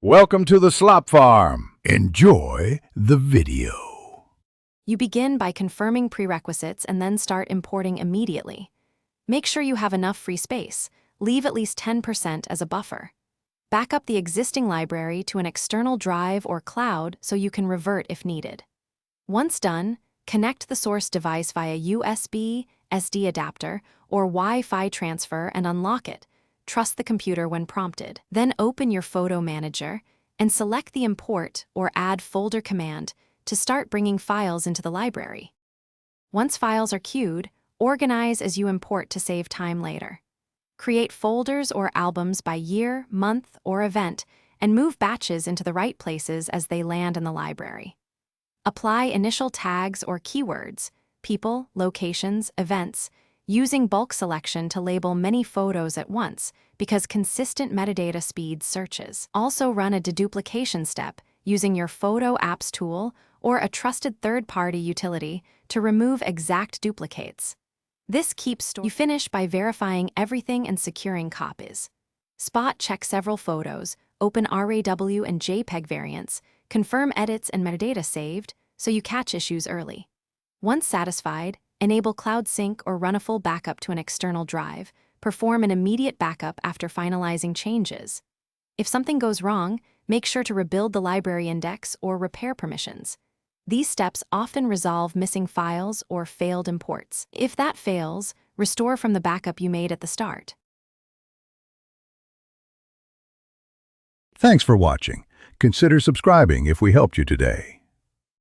Welcome to the Slop Farm. Enjoy the video. You begin by confirming prerequisites and then start importing immediately. Make sure you have enough free space. Leave at least 10% as a buffer. Back up the existing library to an external drive or cloud so you can revert if needed. Once done, connect the source device via USB, SD adapter, or Wi-Fi transfer and unlock it. Trust the computer when prompted. Then open your photo manager and select the import or add folder command to start bringing files into the library. Once files are queued, organize as you import to save time later. Create folders or albums by year, month, or event, and move batches into the right places as they land in the library. Apply initial tags or keywords, people, locations, events, using bulk selection to label many photos at once because consistent metadata speeds searches. Also run a deduplication step using your Photo Apps tool or a trusted third-party utility to remove exact duplicates. This keeps You finish by verifying everything and securing copies. Spot check several photos, open RAW and JPEG variants, confirm edits and metadata saved so you catch issues early. Once satisfied, enable Cloud Sync or run a full backup to an external drive. Perform an immediate backup after finalizing changes. If something goes wrong, make sure to rebuild the library index or repair permissions. These steps often resolve missing files or failed imports. If that fails, restore from the backup you made at the start. Thanks for watching. Consider subscribing if we helped you today.